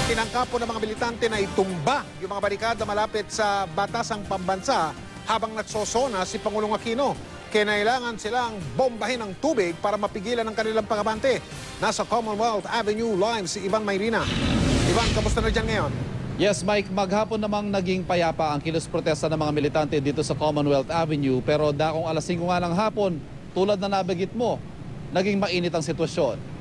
Tinangka po ng mga militante na itumba yung mga barikada malapit sa batasang pambansa habang nagsosona si Pangulong Aquino. Kinailangan silang bombahin ng tubig para mapigilan ang kanilang pangabante. Nasa Commonwealth Avenue live si Ivan Mayrina. Ivan, kamusta na dyan ngayon? Yes, Mike, maghapon namang naging payapa ang kilos protesta ng mga militante dito sa Commonwealth Avenue. Pero dakong alas 5 nga ng hapon, tulad na nabagit mo, naging mainit ang sitwasyon.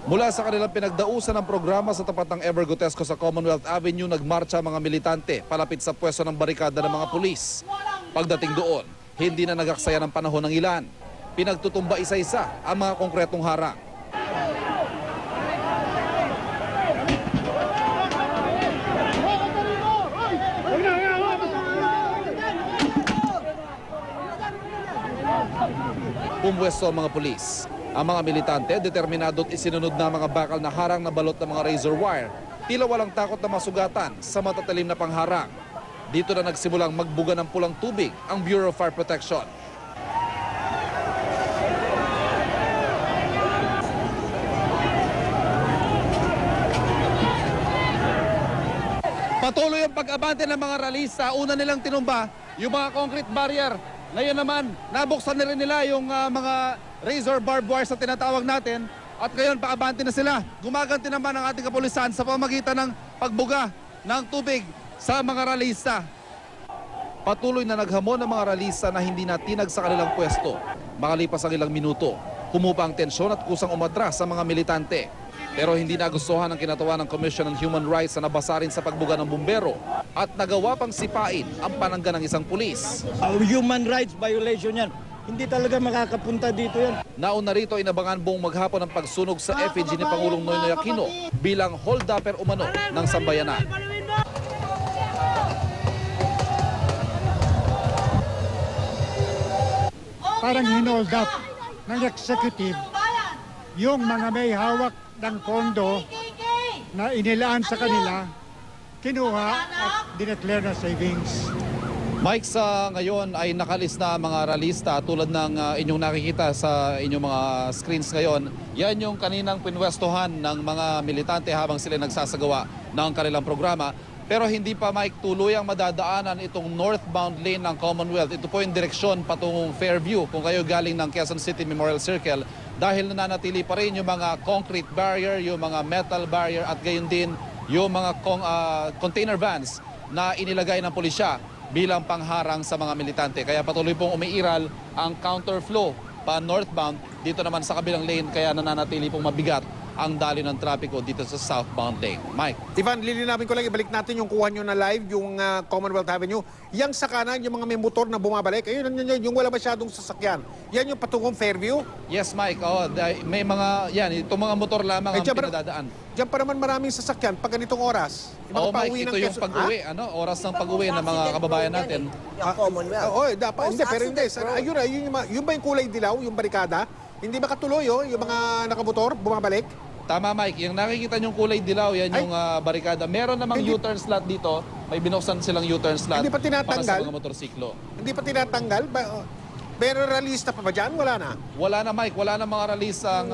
Mula sa kanilang pinagdausan ng programa sa tapat ng Ever Gotesco sa Commonwealth Avenue, nagmarcha mga militante palapit sa pwesto ng barikada ng mga pulis. Pagdating doon, hindi na nagaksaya ng panahon ng ilan. Pinagtutumba isa-isa ang mga konkretong harang. Pumwesto ang mga pulis. Ang mga militante, determinado at isinunod na mga bakal na harang na balot ng mga razor wire. Tila walang takot na masugatan sa matatalim na pangharang. Dito na nagsimulang magbuga ng pulang tubig ang Bureau of Fire Protection. Patuloy ang pag-abante ng mga ralista. Una nilang tinumba yung mga concrete barrier. Ngayon naman, nabuksan na rin nila yung mga razor barbed wire sa tinatawag natin. At ngayon, paabante na sila. Gumaganti naman ang ating kapulisan sa pamamagitan ng pagbuga ng tubig sa mga ralista. Patuloy na naghamon ng mga ralista na hindi natinag sa kanilang pwesto. Makalipas ang ilang minuto, humupa ang tensyon at kusang umatras sa mga militante. Pero hindi nagustuhan ng kinatawa ng Commission on Human Rights na nabasa rin sa pagbuga ng bumbero at nagawa pang sipain ang panangga ng isang pulis. Human rights violation yan. Hindi talaga makakapunta dito yan. Nauna rito inabangan buong maghapon ang pagsunog sa effigy ni Pangulong Noynoy Aquino bilang hold-upper umano ng sambayanan. Parang hinold up ng executive yung mga may hawak ng kondo na inilaan sa kanila, kinuha at dineclare na savings. Mike, sa ngayon ay nakalis na mga ralista tulad ng inyong nakikita sa inyong mga screens ngayon. Yan yung kaninang pinwestohan ng mga militante habang sila nagsasagawa ng kanilang programa. Pero hindi pa, Mike, tuluyang madadaanan itong northbound lane ng Commonwealth. Ito po yung direksyon patungong Fairview kung kayo galing ng Quezon City Memorial Circle dahil nananatili pa rin yung mga concrete barrier, yung mga metal barrier at gayon din yung mga container vans na inilagay ng pulisya bilang pangharang sa mga militante. Kaya patuloy pong umiiral ang counterflow pa northbound dito naman sa kabilang lane kaya nananatili pong mabigat ang daloy ng trapiko dito sa southbound lane. Mike. Ivan, lilinawin ko lang, ibalik natin yung kuha nyo na live, yung Commonwealth Avenue. Yang sa kanan, yung mga may motor na bumabalik, ayun, yung wala masyadong sasakyan. Yan yung patungong Fairview? Yes, Mike. Oh, may mga, yan, itong mga motor lamang ang pinadadaan. Diyan pa naman maraming sasakyan pag ganitong oras. Oo, Mike, ito yung pag-uwi, oras ng pag-uwi ng mga kababayan natin. Yung Commonwealth. Oo, dapat. Hindi, pero hindi. Yun ba yung kulay dilaw, yung barikada? Hindi ba katuloy, yung mga nakamotor, bumabalik? Tama, Mike. Yung nakikita nyong kulay dilaw, yan yung barikada. Meron namang U-turn slot dito. May binuksan silang U-turn slot hindi pa para sa tinatanggal? mga motorsiklo. Hindi pa tinatanggal? Pero realista pa ba dyan? Wala na? Wala na, Mike. Wala na mga release ang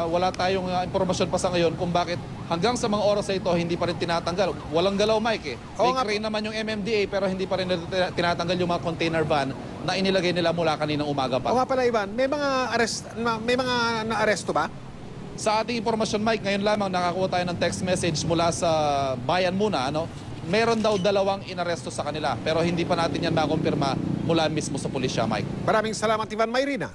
wala tayong impormasyon pa sa ngayon kung bakit hanggang sa mga oras na ito hindi pa rin tinatanggal. Walang galaw, Mike. May crane naman yung MMDA pero hindi pa rin tinatanggal yung mga container van na inilagay nila mula kaninang umaga pa. O nga pala, Ivan, may mga na-aresto ba? Sa ating impormasyon, Mike, ngayon lamang nakakuha tayo ng text message mula sa bayan muna, meron daw 2 inaresto sa kanila pero hindi pa natin yan makumpirma mula mismo sa pulisya, Mike. Maraming salamat, Ivan Mayrina.